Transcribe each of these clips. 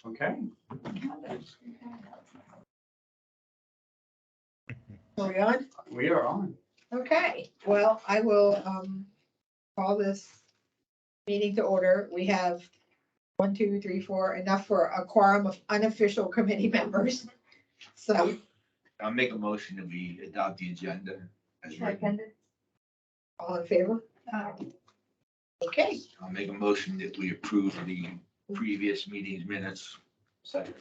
Okay. Are we on? We are on. Okay, well, I will, call this meeting to order. We have 1, 2, 3, 4, enough for a quorum of unofficial committee members. So, I'll make a motion that we adopt the agenda as written. all in favor? Okay, I'll make a motion that we approve the previous meeting's minutes. Second.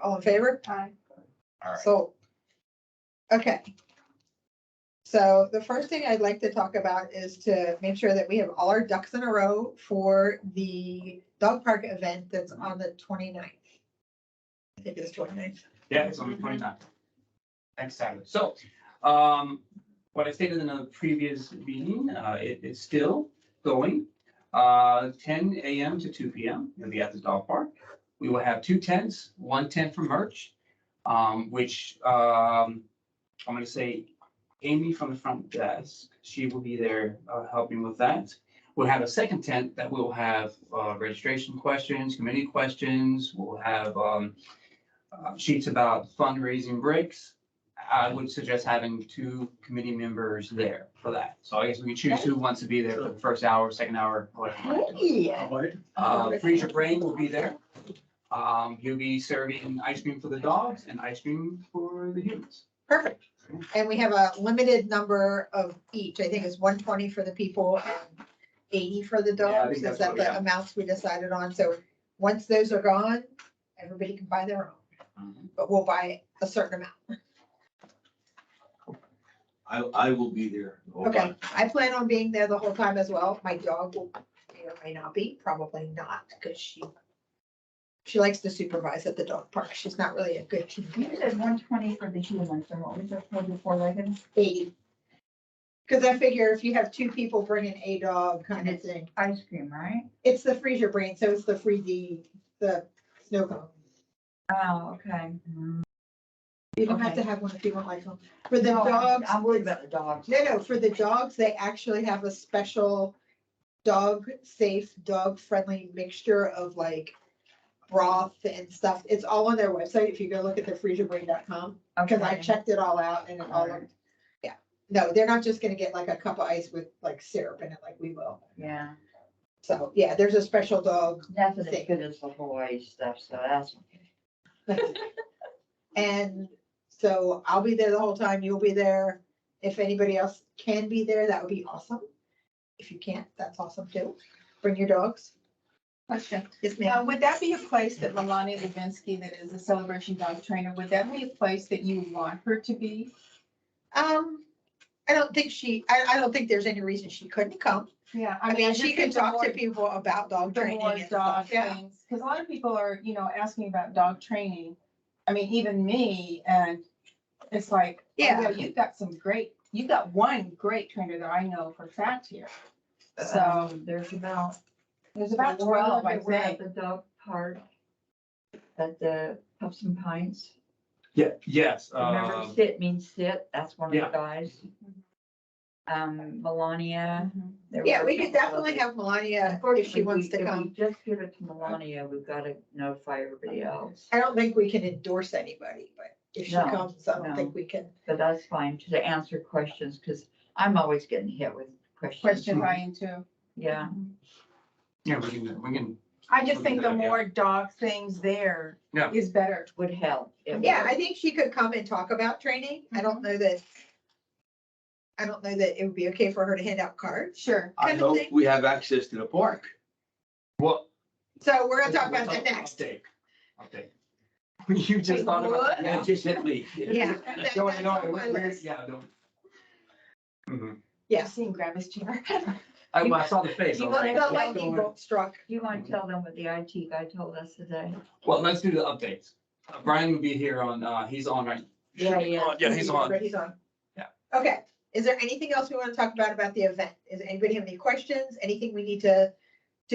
all in favor? All right. So, okay. So the first thing I'd like to talk about is to make sure that we have all our ducks in a row for the dog park event that's on the 29th. I think it's 29th. Yeah, it's on the 29th. Next Saturday. So, what I stated in the previous meeting, it's still going. 10 a.m. to 2 p.m. It'll be at the dog park. We will have 2 tents, 1 tent for merch, which I'm going to say Amy from the front desk, she will be there helping with that. We'll have a second tent that will have registration questions, committee questions. We'll have sheets about fundraising breaks. I would suggest having 2 committee members there for that. So I guess we can choose who wants to be there for the first hour, second hour, whatever. Yeah. Freeze Your Brain will be there. He'll be serving ice cream for the dogs and ice cream for the humans. Perfect. And we have a limited number of each. I think it's 120 for the people and 80 for the Yeah, I dogs. think Is that's that what- the yeah. amounts we decided on? So once those are gone, everybody can buy their own, but we'll buy a certain amount. I will be there. the whole Okay, time. I plan on being there the whole time as well. My dog will, may or may not be, probably not, because she likes to supervise at the dog park. She's not really a good team. You said 120 for the humans, and what was it for the 4-legged? 80. Because I figure if you have 2 people bringing a dog kind And of it's thing, ice cream, right? it's the freeze your brain, so it's the freezy, the snow cone. Oh, okay. You don't have to Okay. have one if you don't like them. For the No, dogs. I'm worried about the dogs. No, for the dogs, they actually have a special dog safe, dog friendly mixture of like broth and stuff. It's all on their website. If you go look at the freezerbrain.com, because I Okay. checked it all out and it all looked, yeah. No, they're not just gonna get like a cup of ice with like syrup in it like we will. Yeah, So, yeah, there's a special dog. nothing as Safe. good as the Hawaii stuff, so that's okay. And so I'll be there the whole time. You'll be there. If anybody else can be there, that would be awesome. If you can't, that's awesome too. Bring your dogs. Question. Yes, ma'am. Would that be a place that Melania Levinsky, that is a celebration dog trainer, would that be a place that you would want her to be? I don't think I don't think there's any reason she couldn't come. Yeah. I mean, she could talk to people about dog The training more and dog stuff. Yeah. things, because a lot of people are, asking about dog training. I mean, even me, and it's like, oh, Yeah. you've got one great trainer that I know for a fact here. So There's about. there's about the one 12, I that we're at think. The dog park at the Puffs and Pints. Yeah, yes. Remember, sit means sit, that's one of the yeah. guys. Melania. Mhm. there Yeah, were we a could couple definitely others. have Melania if Unfortunately, she wants to if we come. just give it to Melania, we've got to notify everybody else. I don't think we can endorse anybody, but if she No, comes, I don't no. think we can. But that's fine to answer questions, because I'm always getting hit with questions. Question I am too. Yeah, Yeah, we can. I just think the Yeah. more dog things there Yeah. is better. would help. It Yeah, would. I think she could come and talk about training. I don't know that it would be okay for her to hand out cards. Sure. I kind of hope thing. we have access to the park. Well. So we're gonna talk we'll about that next. Update. You just thought about. What? That just hit me. Yeah. No, That's no, on my we're, list. yeah, don't. Mhm. Yeah. I've seen grab his chair. I saw the face. I You was want like, the what's lightning going- bolt struck. You want to tell them what the IT guy told us today? Well, let's do the updates. Brian will be here he's on right. Yeah, yeah. Yeah, he's on. He's on. Yeah. Okay, is there anything else we want to talk about the event? Is anybody have any questions? Anything we need to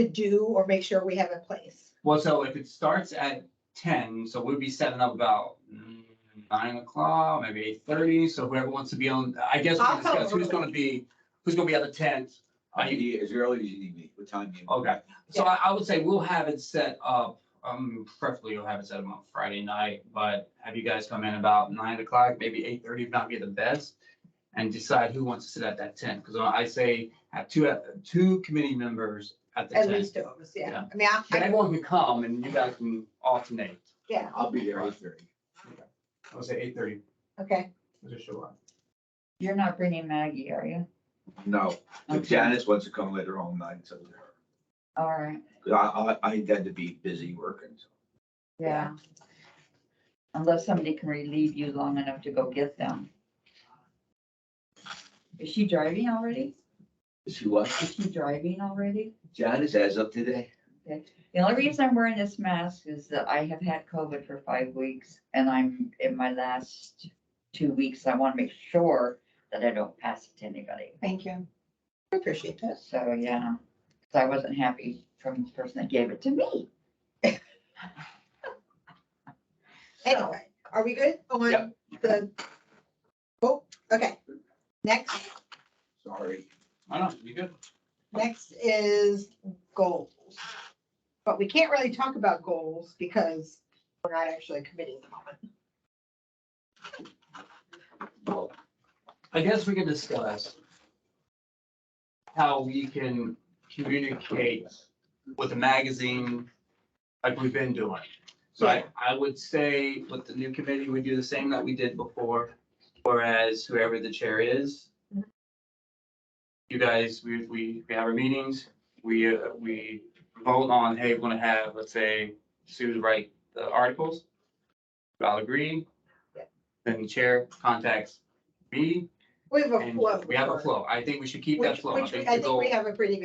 do or make sure we have in place? Well, so if it starts at 10, so we'll be setting up about 9 o'clock, maybe 8:30. So whoever wants to be on, I guess we I'll can come discuss who's gonna be at the tent. I need as early as you need me. What time do you? Okay, so I would say we'll have it set up preferably you'll have it set up on Friday night, but have you guys come in about 9 o'clock, maybe 8:30, if not be the best. And decide who wants to sit at that tent, because I say have two committee members at the At tent. least two of us, yeah. Yeah. I mean, Then everyone can come and you guys can alternate. yeah, I'll be there 8:30. I would say 8:30, okay. just show up. You're not bringing Maggie, are you? No, if Okay. Janice wants to come later on night, it's up to her. All right, 'Cause I intend to be busy working, so. yeah. Unless somebody can relieve you long enough to go get them. Is she driving already? Is she what? Is she driving already? Janice as of today? The only reason I'm wearing this mask is that I have had COVID for 5 weeks and I'm in my last 2 weeks. I want to make sure that I don't pass it to anybody. Thank you. I appreciate that. So, yeah, 'cause I wasn't happy from the person that gave it to me. Anyway, are we good on Yep. the, oh, okay. Next, Sorry. I know, you good? next is goals. But we can't really talk about goals because we're not actually a committee at the moment. Well, I guess we can discuss how we can communicate with the magazine like we've been doing. So I would say with the new committee, we do the same that we did before, whereas whoever the chair is, you guys, we have our meetings, we vote on, hey, we're gonna have, let's say, Sue write the articles. We all agree. Yeah. Then the chair contacts me, We have a and flow. we have a flow. I think we should keep that Which, flow. which, I think we have a pretty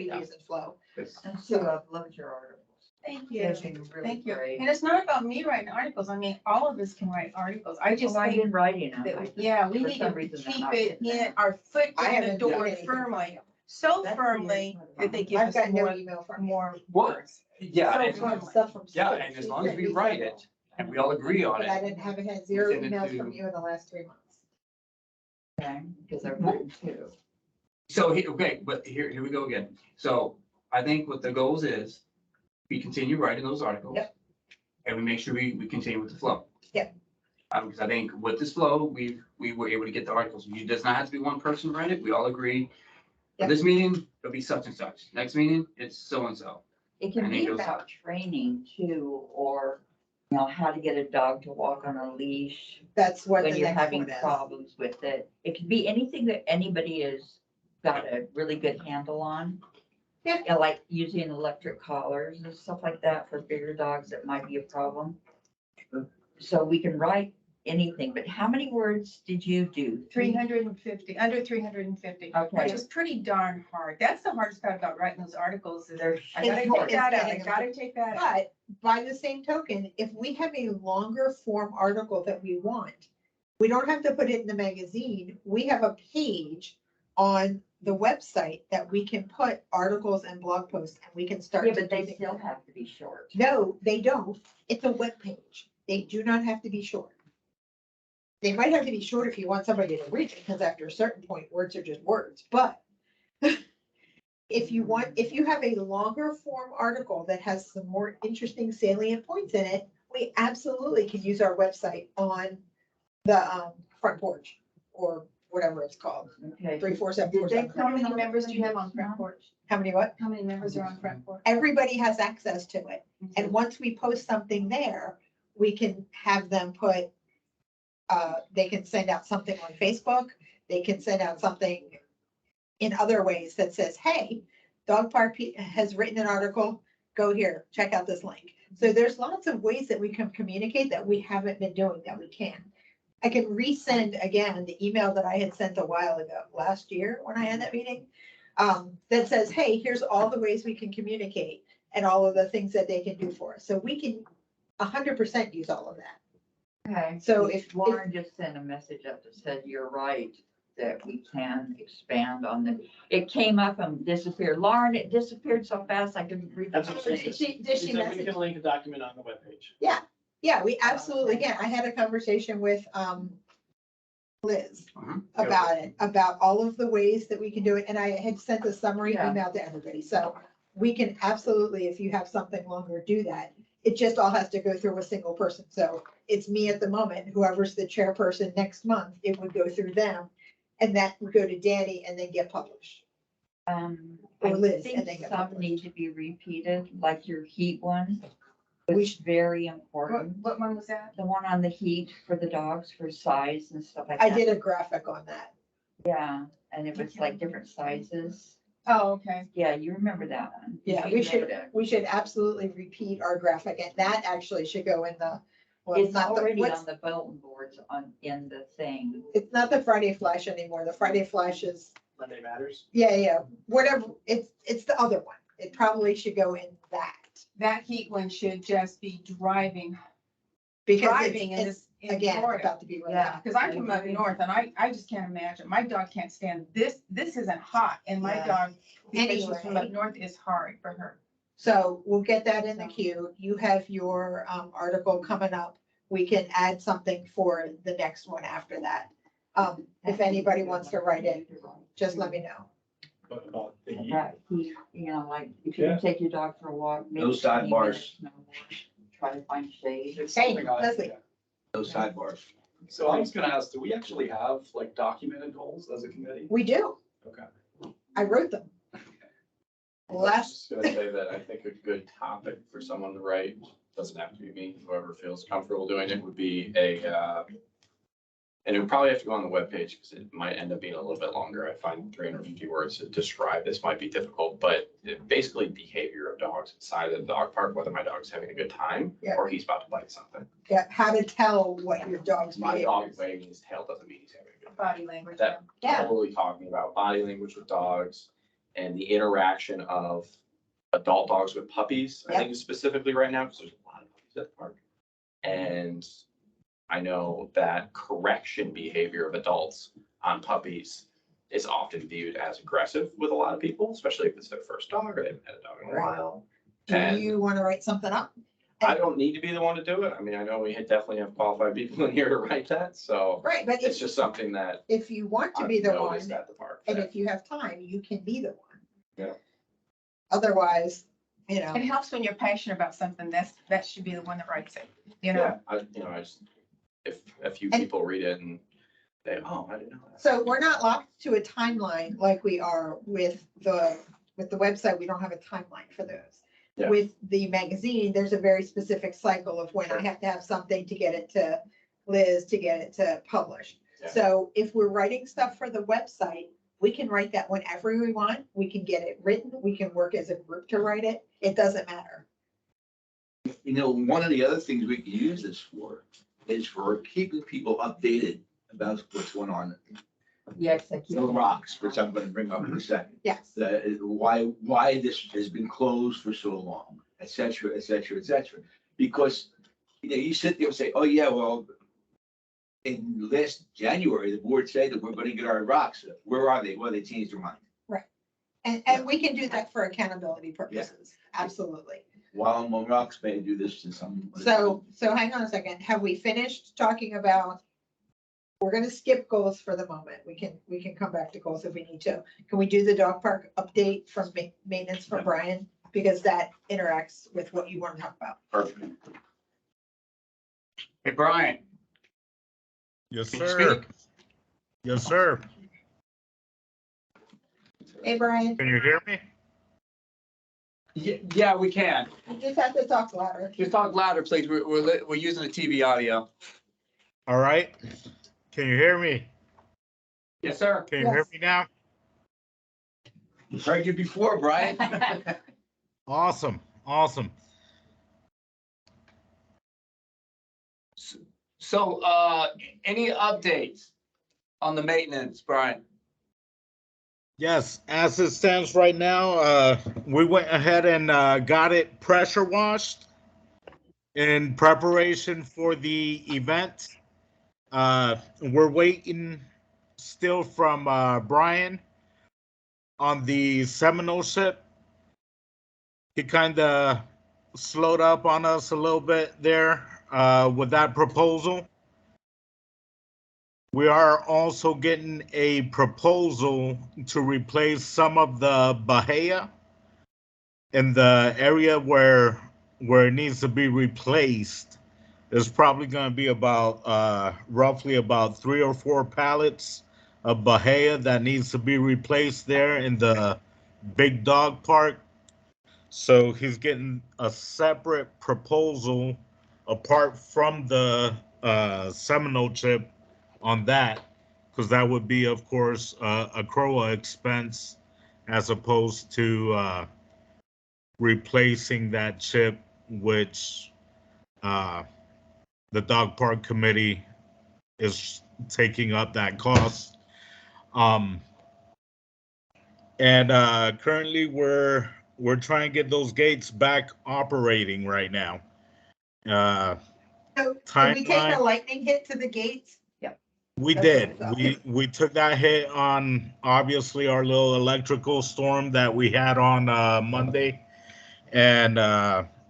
Yeah. decent flow. And Sue, I've loved your articles. Thank They've you. been really Thank you. great. And it's not about me writing articles. I mean, all of us can write articles. I just Well, I've think been writing them. that, yeah, we For need some to reason, they're keep not it getting in there. our foot I in the haven't done door anything. firmly, so That's firmly that they give I've us got no more, email from you. more What? words. Yeah, So and- firmly. Stuff from yeah, Sue. and as She long as sent we me write several. it and we all agree on But I it. haven't had zero Send it emails to- from you in the last 3 months. Okay, because I've written two. So, okay, but here we go again. So I think what the goals is, we continue writing those articles. Yep. And we make sure we continue with the flow. Yep. Because I think with this flow, we were able to get the articles. It does not have to be one person write it. We all agree. For Yep. this meeting, it'll be such and such. Next meeting, it's so and so. It can And it be goes about training too, or, you know, how to get a dog to walk on a leash That's what when the you're next having one is. problems with it. It can be anything that anybody has got a really good handle on. Yeah. And like using electric collars and stuff like that for bigger dogs that might be a problem. So we can write anything, but how many words did you do? 350, under 350, Okay. which is pretty darn hard. That's the hardest part about writing those articles is They're I gotta short. take that out. I It's getting gotta take that out. But by the same token, if we have a longer form article that we want, we don't have to put it in the magazine. We have a page on the website that we can put articles and blog posts and we can start. Yeah, to but do they things still like that. have to be short. No, they don't. It's a web page. They do not have to be short. They might have to be short if you want somebody to read it, because after a certain point, words are just words, but if you have a longer form article that has some more interesting salient points in it, we absolutely can use our website on the front porch or whatever it's called, Okay. 34747. How many members do you have on Front Porch? How many what? How many members are on Front Porch? Everybody has access to it. And once we post something there, we can have them put, they can send out something on Facebook. They can send out something in other ways that says, hey, Dog Park has written an article. Go here, check out this link. So there's lots of ways that we can communicate that we haven't been doing that we can. I can resend again the email that I had sent a while ago, last year when I had that meeting, that says, hey, here's all the ways we can communicate and all of the things that they can do for us. So we can 100% use all of that. Okay. So if- Lauren just sent a message up that said, you're right, that we can expand on the, it came up and disappeared. Lauren, it disappeared so fast I couldn't read That's the what she message. said. Did She she said we message? can link a document on the webpage. Yeah, we absolutely can. I had a conversation with Liz about it, about all of the ways that we can do it. And I had sent a summary Yeah. email to everybody. So we can absolutely, if you have something longer, do that. It just all has to go through a single person. So it's me at the moment, whoever's the chairperson next month, it would go through them. And that would go to Danny and then get published. I Or Liz, think and they get some published. need to be repeated, like your heat one. We It's very What, important. what one was that? The one on the heat for the dogs for size and stuff like I that. did a graphic on that. Yeah, and it was like different sizes. Oh, okay. Yeah, you remember that one. Yeah, You we wrote should, it. we should absolutely repeat our graphic, and that actually should go in the. Well, It's not the- already what's- on the bulletin boards in the thing. It's not the Friday Flash anymore. The Friday Flash is, Monday Matters. yeah, whatever, it's the other one. It probably should go in that. That heat one should just be driving Because in it's, this, in again, Florida. about to be really Yeah. hot. Cause I'm from up north and I just can't imagine. My dog can't stand this. This isn't hot and my Yeah. dog, because she's from Anyway. up north, is hard for her. So we'll get that in the queue. You have your article coming up. We can add something for the next one after that. If anybody wants to write it, just let me know. But about the heat. That heat, you know, like if you Yeah. take your dog for a walk. maybe No 20 sidebars. minutes, no more. Try to find shade. It's Hey, something I- Leslie. yeah. No sidebars. So I was gonna ask, do we actually have like documented goals as a committee? We do. Okay. I wrote them. I Last, was just gonna say that I think a good topic for someone to write, doesn't have to be me, whoever feels comfortable doing it, would be and it would probably have to go on the webpage because it might end up being a little bit longer. I find 350 words to describe this might be difficult, but basically behavior of dogs inside of the dog park, whether my dog's having a good time Yeah. or he's about to bite something. yeah, how to tell what your dog's My behavior dog is. wagging his tail doesn't mean he's having a good time. Body language. That Yeah. totally talking about body language with dogs and the interaction of adult dogs with puppies. I Yep. think specifically right now, because there's a lot of puppies at the park. And I know that correction behavior of adults on puppies is often viewed as aggressive with a lot of people, especially if it's their first dog or they haven't had a dog in a Right. while. Do And you want to write something up? I don't need to be the one to do it. I mean, I know we definitely have qualified people in here to write that, so Right, but it's if, just something that if you want to I've be the noticed one, at the park. and that- if you have time, you can be the one. Yeah. Otherwise, you know, It helps when you're passionate about something. That should be the one that writes it, you know? Yeah, I just, if a few And- people read it and they, oh, I didn't know that. so we're not locked to a timeline like we are with the website. We don't have a timeline for those. Yeah. With the magazine, there's a very specific cycle of when I Sure. have to have something to get it to Liz, to get it to publish. Yeah. So if we're writing stuff for the website, we can write that whenever we want. We can get it written. We can work as a group to write it. It doesn't matter. You know, one of the other things we can use this for is for keeping people updated about what's going on. Yes, I keep. The rocks, which I'm gonna bring up in a second. Yes. Why this has been closed for so long, et cetera, et cetera, et cetera. Because, you know, you sit there and say, oh, yeah, well, in last January, the board said that we're gonna get our rocks. Where are they? Well, they changed their mind. And we can do that for accountability purposes. Absolutely. While I'm on rocks, may I do this to some? So hang on a second. Have we finished talking about? We're gonna skip goals for the moment. We can come back to goals if we need to. Can we do the dog park update from maintenance from Brian? Because that interacts with what you want to talk about. Perfect. Hey, Brian, Yes, can you sir. speak? Yes, sir. Hey, Brian, Can you hear me? Yeah, we can. you just have to talk louder. Just talk louder, please. We're using the TV audio. All right. Can you hear me? Yes, sir. Can you hear Yes. me now? Heard you before, Brian. Awesome. Awesome. So, any updates on the maintenance, Brian? Yes, as it stands right now, we went ahead and got it pressure washed in preparation for the event. We're waiting still from Brian on the Seminole ship. He kind of slowed up on us a little bit there with that proposal. We are also getting a proposal to replace some of the bahia in the area where where it needs to be replaced is probably going to be about roughly about 3 or 4 pallets of Bahia that needs to be replaced there in the big dog park. So he's getting a separate proposal apart from the Seminole chip on that, because that would be, of course, a CROA expense as opposed to replacing that chip, which the dog park committee is taking up that cost. And currently we're trying to get those gates back operating right now. So did we take Timeline. a lightning hit to the gates? We That's did. what I thought. We took that hit on obviously our little electrical storm that we had on Monday, and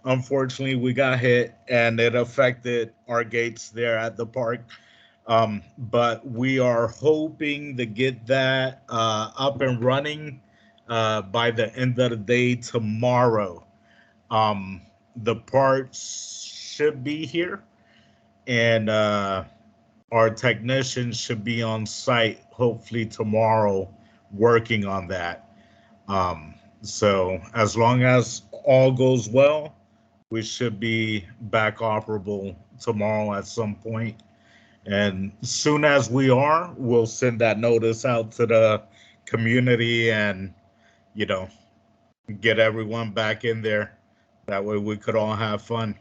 unfortunately we got hit and it affected our gates there at the park. But we are hoping to get that up and running by the end of the day tomorrow. The parts should be here, and our technicians should be on site hopefully tomorrow working on that. So as long as all goes well, we should be back operable tomorrow at some point. And as soon as we are, we'll send that notice out to the community and, you know, get everyone back in there. That way we could all have fun.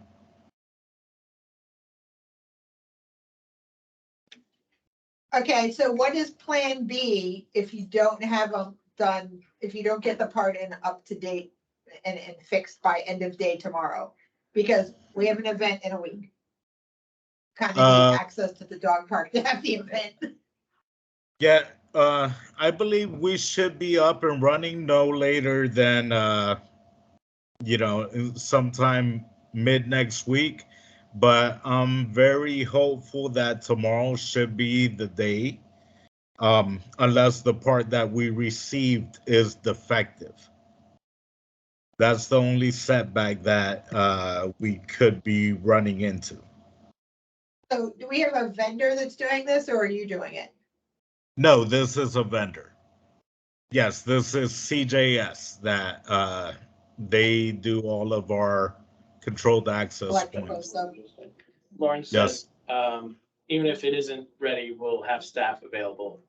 Okay, so what is plan B if you don't have them done, if you don't get the part in up to date and fixed by end of day tomorrow? Because we have an event in a week. Kind of need access to the dog park to have the event. Yeah, I believe we should be up and running no later than, sometime mid next week. But I'm very hopeful that tomorrow should be the day, unless the part that we received is defective. That's the only setback that we could be running into. So do we have a vendor that's doing this or are you doing it? No, this is a vendor. Yes, this is CJS that they do all of our controlled access Electrical points. stuff. Lauren Yes. said, even if it isn't ready, we'll have staff available.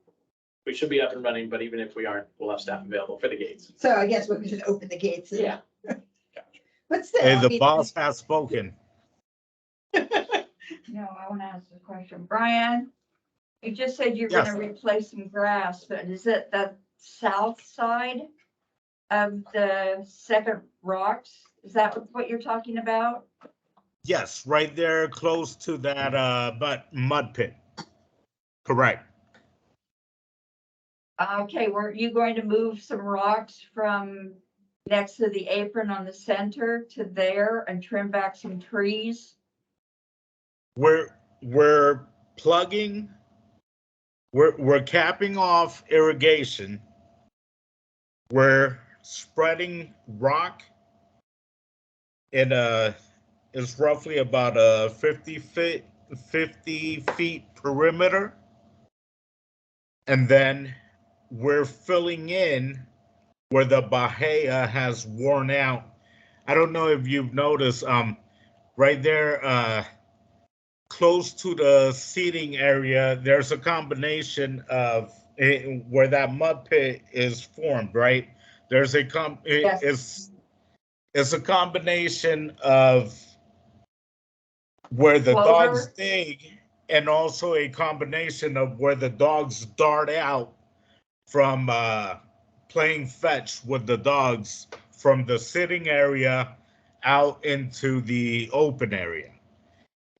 We should be up and running, but even if we aren't, we'll have staff available for the gates. So I guess we can just open the gates. Yeah. But still, Hey, I the mean, boss has spoken. No, I want to ask a question. Brian, you just said you're going to replace some grass, but is it the south side of the second rocks? Is that what you're talking about? Yes, right there close to that mud pit. Correct. Okay, were you going to move some rocks from next to the apron on the center to there and trim back some trees? We're plugging, we're capping off irrigation. We're spreading rock in it's roughly about a 50 feet perimeter. And then we're filling in where the Bahia has worn out. I don't know if you've noticed, right there, close to the seating area, there's a combination of where that mud pit is formed, right? There's Yes. It's a combination of where the Clover. dogs dig and also a combination of where the dogs dart out from playing fetch with the dogs from the sitting area out into the open area.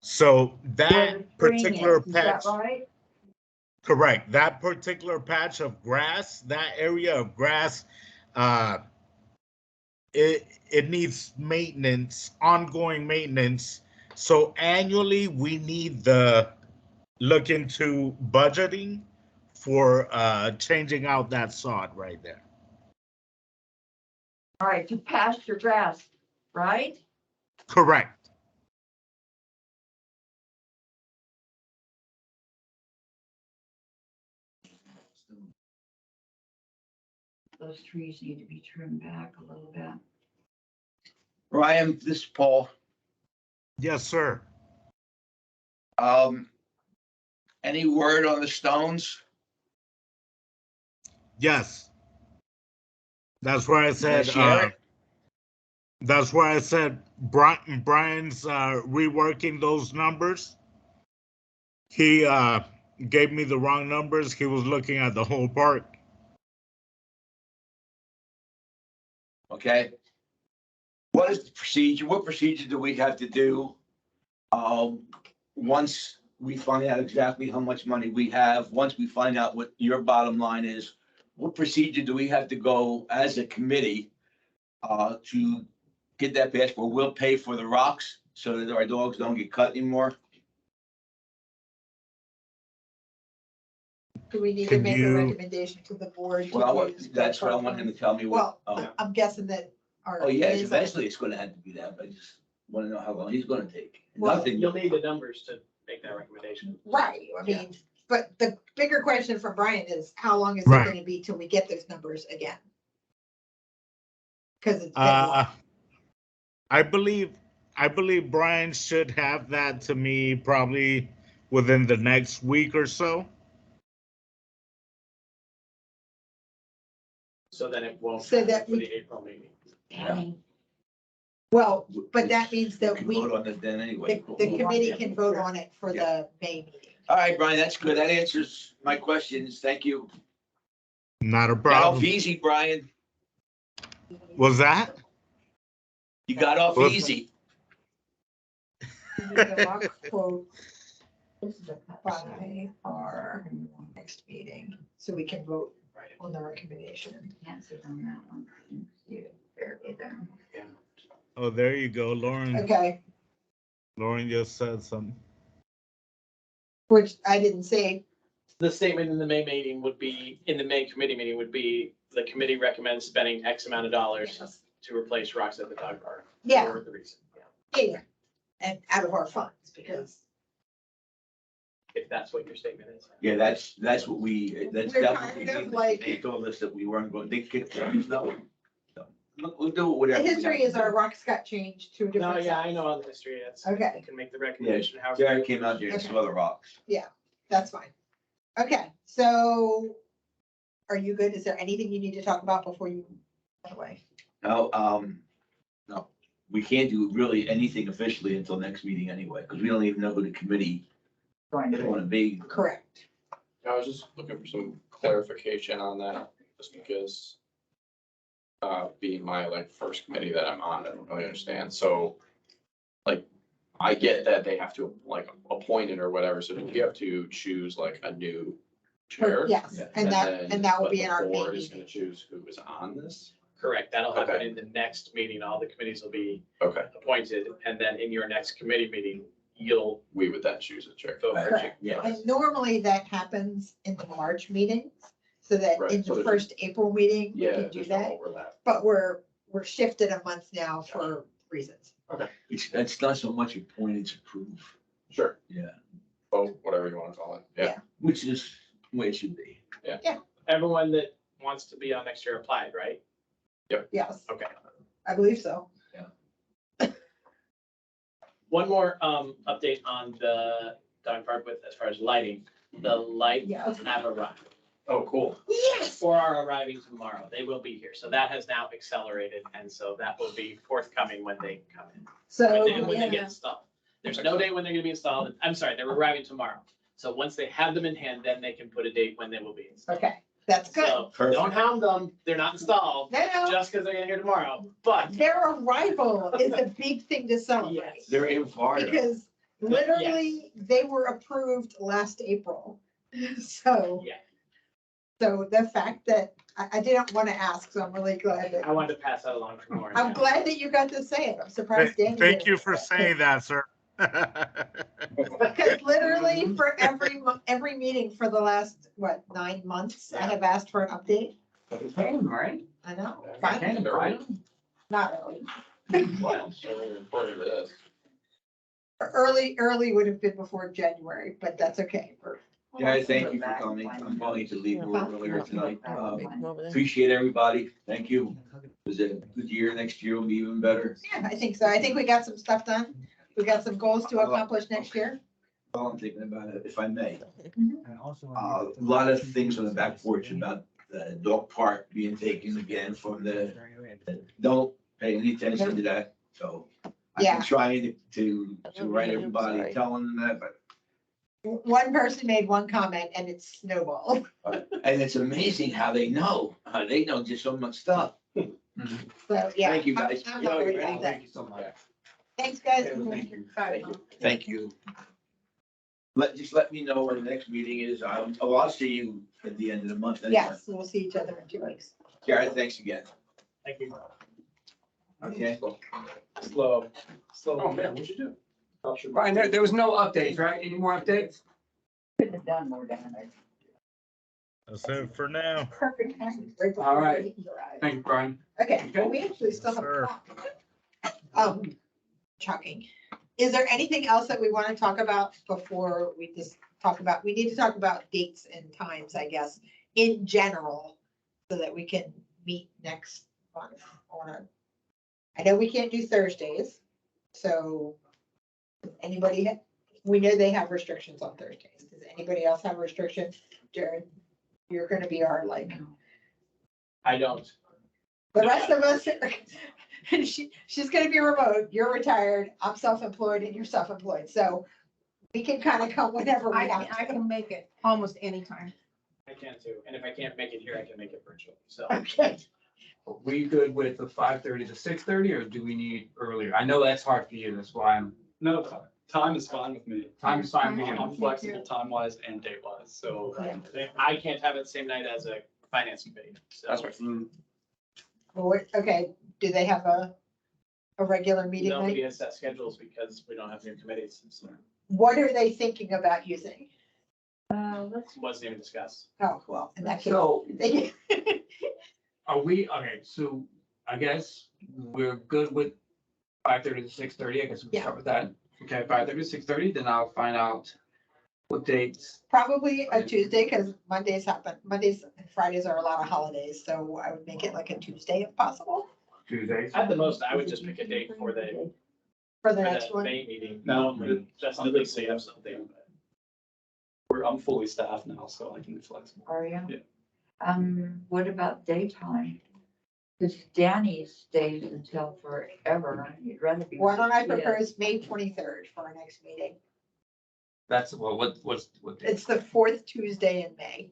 So that particular patch, is that right? correct, that particular patch of grass, that area of grass, it needs maintenance, ongoing maintenance. So annually, we need to look into budgeting for changing out that sod right there. All right, to pasture grass, right? Correct. Those trees need to be trimmed back a little bit. Ryan, this is Paul. Yes, sir. Any word on the stones? Yes. That's why I said, share it? that's why I said Brian's reworking those numbers. He gave me the wrong numbers. He was looking at the whole park. Okay. What is the procedure? What procedure do we have to do? Once we find out exactly how much money we have, once we find out what your bottom line is, what procedure do we have to go as a committee to get that passed where we'll pay for the rocks so that our dogs don't get cut anymore? Do we need to Can make a you- recommendation to the board? to Well, use that's what I dog want park him to tell me. funds? What. Well, I'm guessing that our. Oh, yes, liaison- eventually it's gonna have to be that, but I just wanna know how long he's gonna take. Well, Nothing. You'll need the numbers to make that recommendation. Right, I mean, but the bigger question from Brian is, how long is it Right. gonna be till we get those numbers again? Cause it's been a while. I believe Brian should have that to me probably within the next week or so. So then it won't. So happen that for we- the April meeting. Dang. Well, but that means that can we, Vote on it then anyway. the committee can vote on it for the May meeting. All right, Brian, that's good. That answers my questions. Thank you. Not a Got off problem. easy, Brian. Was that? You got off Well- easy. We need a rock quote by our next meeting, so we can vote on the recommendation. Can't sit on that one. You barely there. Oh, there you go, Lauren. Okay, Lauren just said something. which I didn't say, The statement in the May meeting would be, in the May committee meeting would be, the committee recommends spending X amount of dollars to replace rocks at the dog park. yeah, For the reason, yeah, and out of our funds, because if that's what your statement is. Yeah, that's what we, that's We're definitely, kind of like- they told us that we weren't going, they kicked us, no. Look, we'll do the whatever. we history have is to our do. rocks got changed to a No, different. yeah, size. I know all the history. That's, Okay. you can make the recommendation, however. Jared came out there and saw the rocks. That's fine. Okay, so are you good? Is there anything you need to talk about before you go away? No, no, we can't do really anything officially until next meeting anyway, because we don't even know who the committee is going to be. Correct. I was just looking for some clarification on that, just because being my first committee that I'm on, I don't really understand. So I get that they have to appoint it or whatever. So do we have to choose a new chair? Yes, Yeah. and that will but be the in our board May is gonna meeting. choose who is on this? Correct, that'll happen Okay. in the next meeting. All the committees will be Okay, appointed, and then in your next committee meeting, we would then choose a chair. vote for Correct. chair. Yeah. And normally that happens in the March meetings, so that Right, in so the there's- first April meeting, we Yeah, can do there's no that. overlap. But we're shifted a month now for reasons. It's not so much appoint, it's approve. Sure. Yeah. Vote, whatever you want to call it. Yeah. Which is the way it should be. Everyone that wants to be on next year applied, right? Yes, Okay. I believe so. One more update on the dog park with, as far as lighting. The lights Yes. have arrived, Oh, cool. Yes. or are arriving tomorrow. They will be here. So that has now accelerated, and so that will be forthcoming when they come in. So, When they get installed. There's no date when they're gonna be installed. I'm sorry, they're arriving tomorrow. So once they have them in hand, then they can put a date when they will be installed. okay, that's good. So Perfect. don't hound them. They're not installed No, no, just because they're gonna here tomorrow, but their arrival is a big thing to celebrate. yes. They're in Florida. Because literally, they were approved last April. So, Yeah, so the fact that, I didn't want to ask, so I'm really glad that, I wanted to pass that along to Lauren. I'm glad that you got to say it. I'm surprised Danny. Thank didn't. you for saying that, sir. Because literally for every meeting for the last, 9 months, I have asked for an update. Okay, right? I know, Fine. finally, Right. not really. Well, so we're reporting this. Early would have been before January, but that's okay. Yeah, thank you for coming. I'm going to leave work earlier tonight. Appreciate everybody. Thank you. It was a good year. Next year will be even better. Yeah, I think so. I think we got some stuff done. We got some goals to accomplish next year. Well, I'm thinking about it, if I may. And also. A lot of things on the back porch about the dog park being taken again from the, don't pay any attention to that. So I've Yeah. been trying to write everybody, telling them that, but One person made one comment and it snowballed. and it's amazing how they know. They know just so much stuff. So, yeah. Thank you, guys. I'm not worried about that. Thank you so much. Thanks, guys. Thank you. Thank you. Just let me know where the next meeting is. I'll see you at the end of the month. anyway. Yes, we'll see each other in 2 weeks. Jared, thanks again. Thank you. Okay. Slow. Oh, man, what'd you do? Brian, there was no updates, right? Any more updates? Couldn't have done more damage. That's it for now. Perfect timing. Right before All right. he arrived. Thank you, Brian. Okay, well, we actually still have. Sure. Shocking. Is there anything else that we want to talk about before we just talk about, we need to talk about dates and times, I guess, in general, so that we can meet next month on a, I know we can't do Thursdays, so anybody, we know they have restrictions on Thursdays. Does anybody else have restrictions? Jared, you're gonna be our like, I don't. the rest of us, she's gonna be remote, you're retired, I'm self-employed and you're self-employed, so we can kind of come whenever we I have can, I to. can make it almost anytime. I can too. And if I can't make it here, I can make it virtually. So Okay, Are we good with the 5:30 to 6:30, or do we need earlier? I know that's hard for you, that's why No, time is fine with me. time is fine for you. I'm flexible time wise and date wise, so. I can't have it the same night as a finance committee. So That's right. well, okay, do they have a regular meeting nobody night? has set schedules because we don't have new committees. So What are they thinking about using? Let's, wasn't even discussed. Oh, well, in that case, So they, are we, okay, so I guess we're good with 5:30 to 6:30. I guess we can start with that. Okay, 5:30 to 6:30, then I'll find out what dates. probably a Tuesday, because Mondays and Fridays are a lot of holidays, so I would make it like a Tuesday if possible, Tuesdays. At the most, I would just pick a date for the for the next one. May meeting. No, Just I'm at good least so you for have that. something. I'm fully staffed now, so I can be flexible. are you? Yeah. What about daytime? Because Danny stays until forever. He'd rather be. Why don't I with the kids. propose May 23rd for our next meeting? That's, well, what date? It's the fourth Tuesday in May.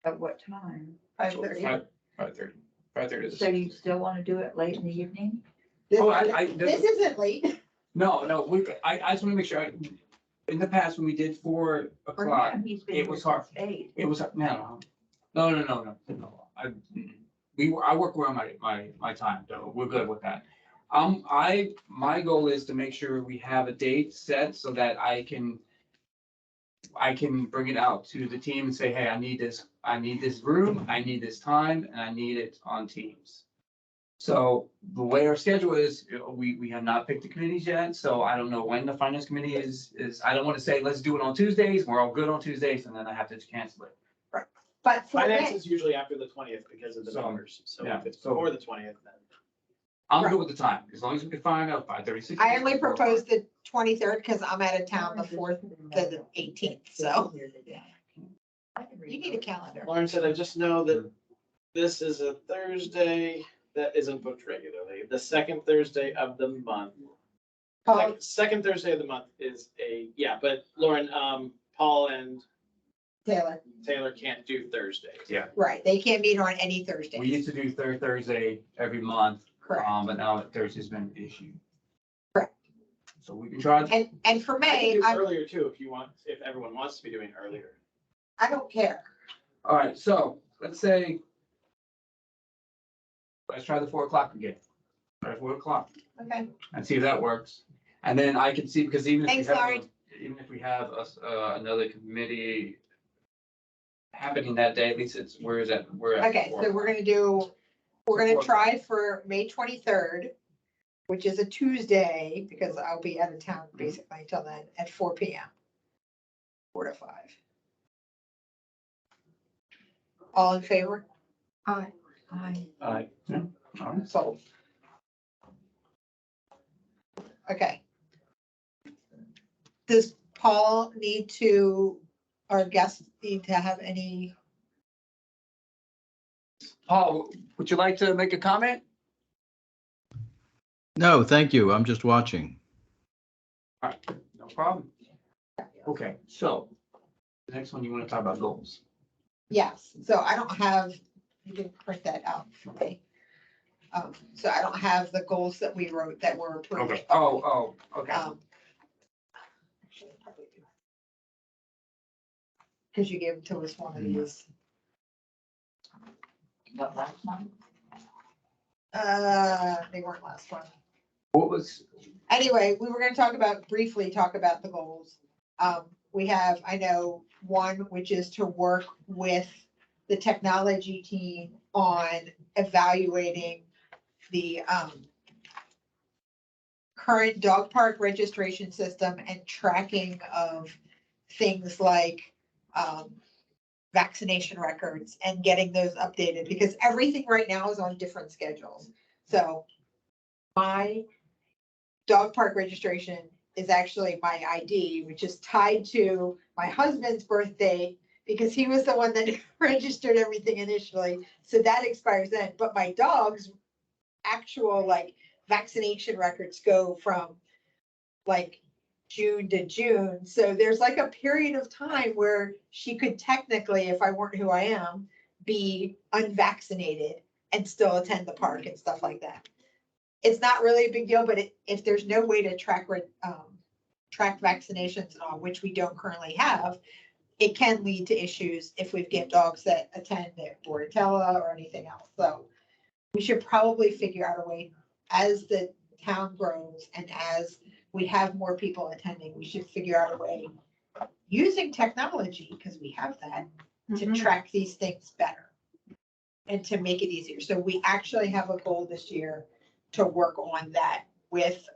At what time? 5:30. 5:30. 5:30 to So you 6:30. still want to do it late in the evening? This isn't late. No, I just want to make sure, in the past, when we did 4 For o'clock, him, he's been it here was hard. since 8. it was, no. I work around my time, though. We're good with that. My goal is to make sure we have a date set so that I can bring it out to the team and say, hey, I need this room, I need this time, and I need it on Teams. So the way our schedule is, we have not picked the committees yet, so I don't know when the finance committee is, I don't want to say, let's do it on Tuesdays, we're all good on Tuesdays, and then I have to cancel it. But for Finance May, is usually after the 20th because of the So, numbers. So yeah, if it's so- before the 20th, then. I'm Right. good with the time, as long as we can find out 5:30. I only proposed the 23rd because I'm out of town the 4th to the 18th, so you need a calendar. Lauren said, I just know that this is a Thursday that isn't booked regularly. The second Thursday of the month. Paul, Second Thursday of the month is but Lauren, Paul and Taylor, Taylor can't do Thursdays. Yeah. right, they can't meet on any Thursday. We used to do Thursday every month, Correct. but now Thursday's been an issue. Correct. So we can try. And for I May, can do I earlier too, if you want, if everyone wants to be doing earlier. don't care. All right, so let's say, let's try the 4 o'clock again. Try 4 o'clock Okay, and see if that works. And then I can see, because even if Thanks, we have, Lauren. even if we have another committee happening that day, at least it's, where is that? We're at. Okay, so we're gonna try for May 23rd, which is a Tuesday, because I'll be out of town basically until then, at 4 PM. 4 to 5. All in favor? Aye. All right. So. Okay. Does Paul need to, our guests need to have any, Paul, would you like to make a comment? No, thank you. I'm just watching. All right, no problem. Okay, so the next one, you want to talk about goals. yes, so I don't have, you didn't print that out for me. So I don't have the goals that we wrote that were approved. Okay. Oh, okay. Because you gave them to us one of these. What, last month? They weren't last one. What was, Anyway, we were gonna briefly talk about the goals. We have, I know, one, which is to work with the technology team on evaluating the, current dog park registration system and tracking of things like, vaccination records and getting those updated, because everything right now is on different schedules. So my dog park registration is actually my ID, which is tied to my husband's birthday, because he was the one that registered everything initially. So that expires then, but my dog's actual like vaccination records go from like June to June. So there's like a period of time where she could technically, if I weren't who I am, be unvaccinated and still attend the park and stuff like that. It's not really a big deal, but if there's no way to track vaccinations and all, which we don't currently have, it can lead to issues if we get dogs that attend at Bordetella or anything else. So we should probably figure out a way, as the town grows and as we have more people attending, we should figure out a way using technology, because we have that, to track these things better and to make it easier. So we actually have a goal this year to work on that with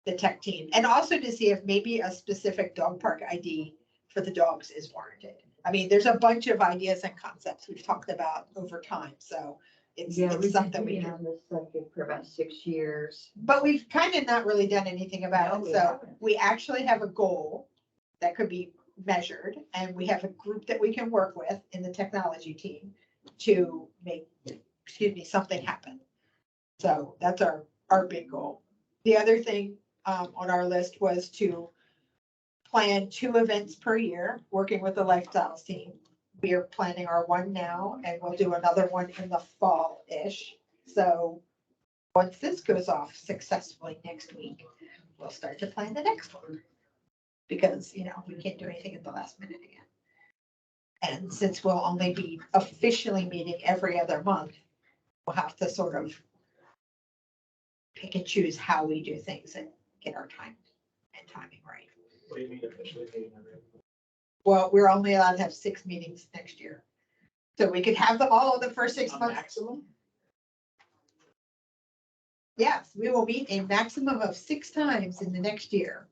the tech team, and also to see if maybe a specific dog park ID for the dogs is warranted. I mean, there's a bunch of ideas and concepts we've talked about over time, so it's something we can. On this subject for about 6 years. But we've kind of not really done anything about No, it, we so haven't. we actually have a goal that could be measured, and we have a group that we can work with in the technology team to make, something happen. So that's our big goal. The other thing on our list was to plan 2 events per year, working with the lifestyles team. We are planning our one now, and we'll do another one in the fall-ish. So once this goes off successfully next week, we'll start to plan the next one. Because, we can't do anything at the last minute again. And since we'll only be officially meeting every other month, we'll have to sort of pick and choose how we do things and get our time and timing right. What do you mean officially meeting every? Well, we're only allowed to have 6 meetings next year. So we could have them all in the first 6 A months. maximum? Yes, we will meet a maximum of 6 times in the next year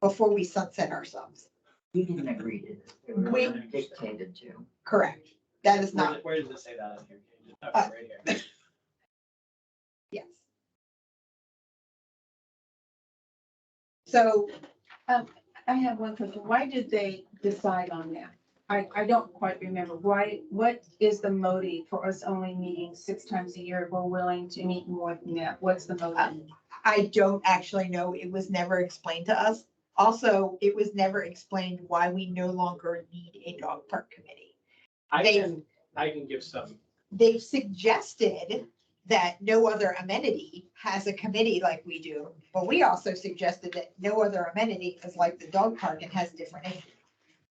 before we sunset ourselves. You didn't agree to this. They We- were dictated to. Correct. That is not, Where does it say that in here? Okay, Uh, right here. yes. So I have one question. Why did they decide on that? I don't quite remember. What is the motive for us only meeting 6 times a year? We're willing to meet more than that. What's the motive? I don't actually know. It was never explained to us. Also, it was never explained why we no longer need a dog park committee. I They- can give some, They've suggested that no other amenity has a committee like we do, but we also suggested that no other amenity is like the dog park and has different issues.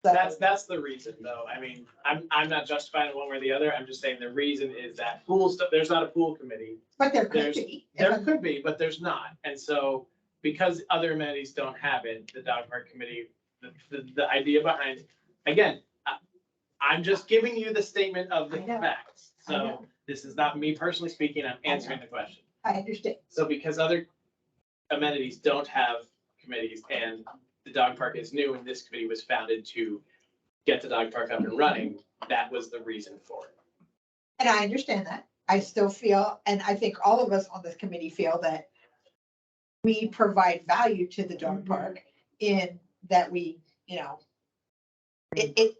So, that's the reason though. I mean, I'm not justifying it one way or the other. I'm just saying the reason is that pool stuff, there's not a pool committee. but there could there's- be. There could be, but there's not. And so because other amenities don't have it, the dog park committee, the idea behind, again, I'm just giving you the statement of the I know. facts. I So know. this is not me personally speaking, I'm answering the question. I understand. So because other amenities don't have committees and the dog park is new and this committee was founded to get the dog park up and running, that was the reason for it. And I understand that. I still feel, and I think all of us on this committee feel that we provide value to the dog park in that we, you know,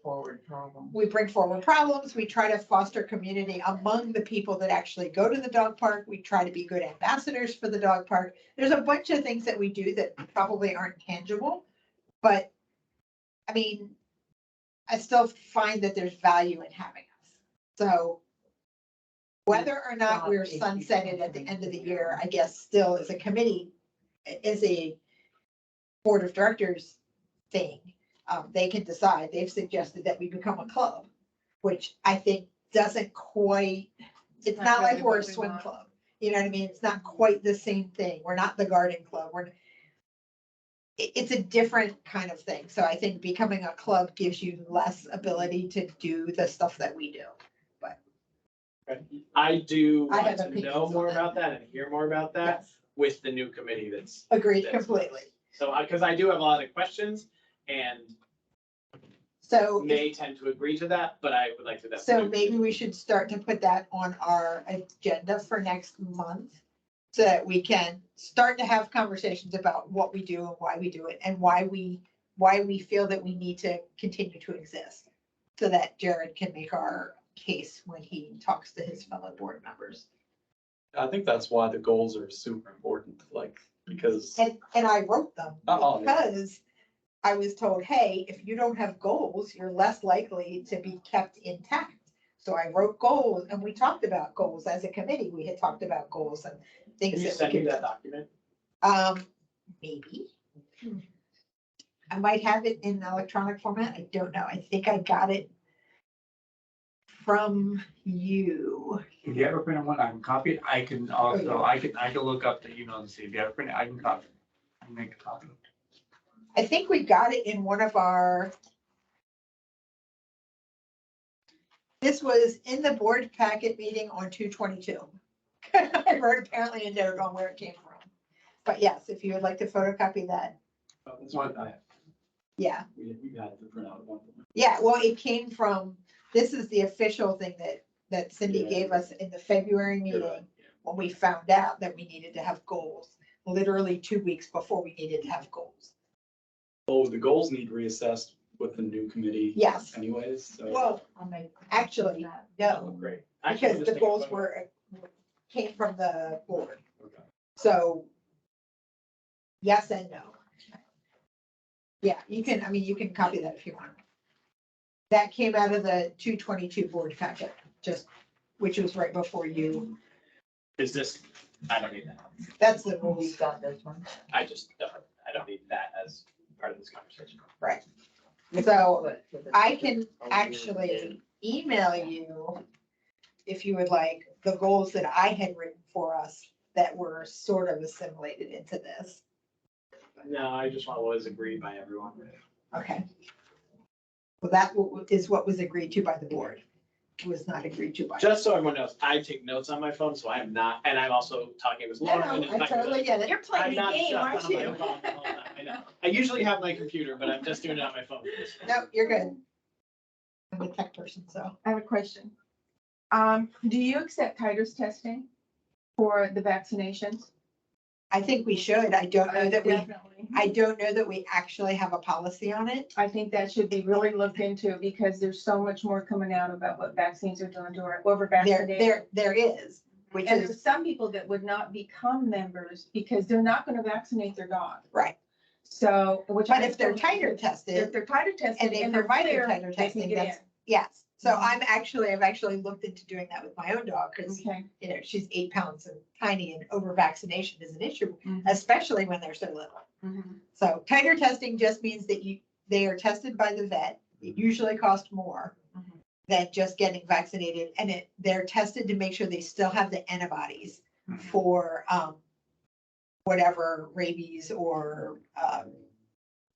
Forward problem. we bring forward problems. We try to foster community among the people that actually go to the dog park. We try to be good ambassadors for the dog park. There's a bunch of things that we do that probably aren't tangible, but I mean, I still find that there's value in having us. So whether or not we're sunsetted at the end of the year, I guess still as a committee, as a board of directors thing, they can decide. They've suggested that we become a club, which I think doesn't quite, it's not like we're a swim club. You know what I mean? It's not quite the same thing. We're not the garden club. It's a different kind of thing. So I think becoming a club gives you less ability to do the stuff that we do. I do I want have to opinions know on more that. about that and hear more about that Yes, with the new committee that's. agreed that's- completely. So, because I do have a lot of questions and So, may tend to agree to that, but I would like to. so maybe we should start to put that on our agenda for next month. So that we can start to have conversations about what we do and why we do it and why we feel that we need to continue to exist. So that Jared can make our case when he talks to his fellow board members. I think that's why the goals are super important, like, because, And I wrote them Oh, yeah. because I was told, hey, if you don't have goals, you're less likely to be kept intact. So I wrote goals and we talked about goals as a committee. We had talked about goals and things Can you that send we me could. that document? Maybe. I might have it in electronic format. I don't know. I think I got it from you. If you ever print one, I can copy it. I can also, I can look up the email and see if you ever print it, I can copy it. I can make a copy. I think we got it in one of our. This was in the board packet meeting on 2/22. I wrote apparently a note on where it came from. But yes, if you would like to photocopy that, that's what I, yeah. we had to print out one. Yeah, well, it came from, this is the official thing that Cindy Yeah. gave us in the February You're meeting. right, When we found out that we needed to have goals, literally 2 weeks before we needed to have goals. Oh, the goals need reassessed with the new committee. Yes. Anyways, so. Well, I'll make. actually, Oh, no, great. Actually, because just the take a goals photo. were, came from the board. Okay. So yes and no. Yeah, you can, I mean, you can copy that if you want. That came out of the 2/22 board packet, just, which was right before you, Is this, I don't need that. that's the We've rules. got this one. I don't need that as part of this conversation. Right. So I can actually email you, if you would like, the goals that I had written for us that were sort of assimilated into this. No, I just want what was agreed by everyone. Okay. Well, that is what was agreed to by the board. It was not agreed to by. Just so everyone knows, I take notes on my phone, so I am not, and I'm also talking with No, Lauren. no, and I talking with- totally get it. You're playing I'm a not game, just aren't on my you? phone all the time, I know. I usually have my computer, but I'm just doing it on my phone. No, you're good. I'm a tech person, so. I have a question. Do you accept titers testing for the vaccinations? I think we should. I don't know that we, Definitely. I don't know that we actually have a policy on it. I think that should be really looked into because there's so much more coming out about what vaccines are doing to our over vaccinated. There is, which And is, there's some people that would not become members because they're not gonna vaccinate their dog. right. So, which. But I if they're totally- titer If tested, they're titer tested. and they they're provided clear, titer they can testing, get that's, in. yes. So Mhm. I've actually looked into doing that with my own dog because, Okay. you know, she's 8 pounds and tiny and over vaccination is an issue, Mhm. especially when they're so little. Mhm. So titer testing just means that they are tested by the vet. It usually costs more Mhm. than just getting vaccinated. And they're tested to make sure they still have the antibodies for, whatever rabies or,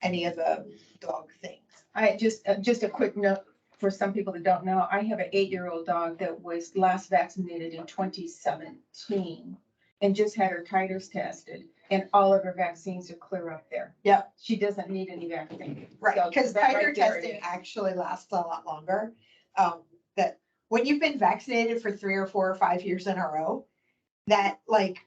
any of the dog things. I just a quick note for some people that don't know, I have an 8-year-old dog that was last vaccinated in 2017 and just had her titers tested, and all of her vaccines are clear up there. Yep. She doesn't need any vaccine. Right, So because that titer right there testing is- actually lasts a lot longer. That when you've been vaccinated for 3 or 4 or 5 years in a row, that like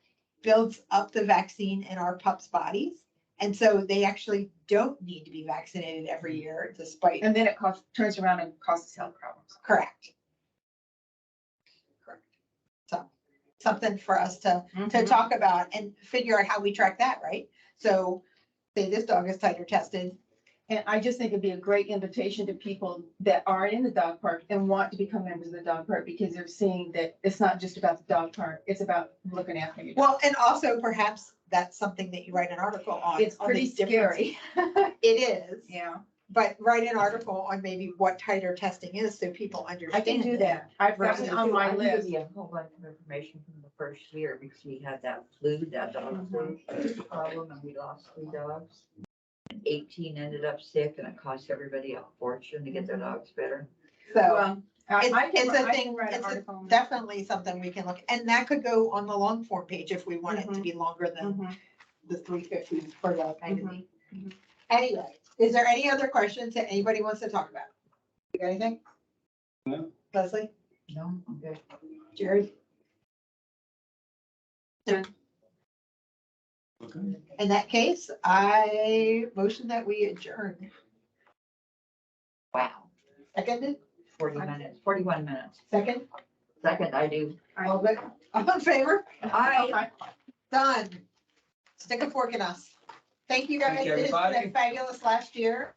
builds up the vaccine in our pups' bodies. And so they actually don't need to be vaccinated every year despite, And then it turns around and causes health problems. correct. Correct. So something for us to Mhm. talk about and figure out how we track that, right? So say this dog is titer tested. And I just think it'd be a great invitation to people that are in the dog park and want to become members of the dog park, because they're seeing that it's not just about the dog park, it's about looking after your dog. Well, and also perhaps that's something that you write an article on. It's on the pretty difference. scary. It is, Yeah, but write an article on maybe what titer testing is so people I understand. can do it. that. I've got it on my I can list. give you a whole bunch of information from the first year because we had that flu, that dog flu problem, and we lost 3 dogs. 18 ended up sick, and it cost everybody a fortune to get their dogs better. So Well, it's, I can, it's a I thing, can write an it's article. on that. definitely something we can look, and that could go on the long form page if we want it to be longer than Mhm. the 350 for the magazine. Mhm. Anyway, is there any other questions that anybody wants to talk about? You got anything? No. Leslie, No, I'm good. Jerry? Okay. In that case, I motion that we adjourn. Wow, Seconded, 40 minutes, 41 minutes. second, Second, I do. all in favor? I. Done. Stick a fork in us. Thank you guys. Thank you, It's been a everybody. fabulous last year.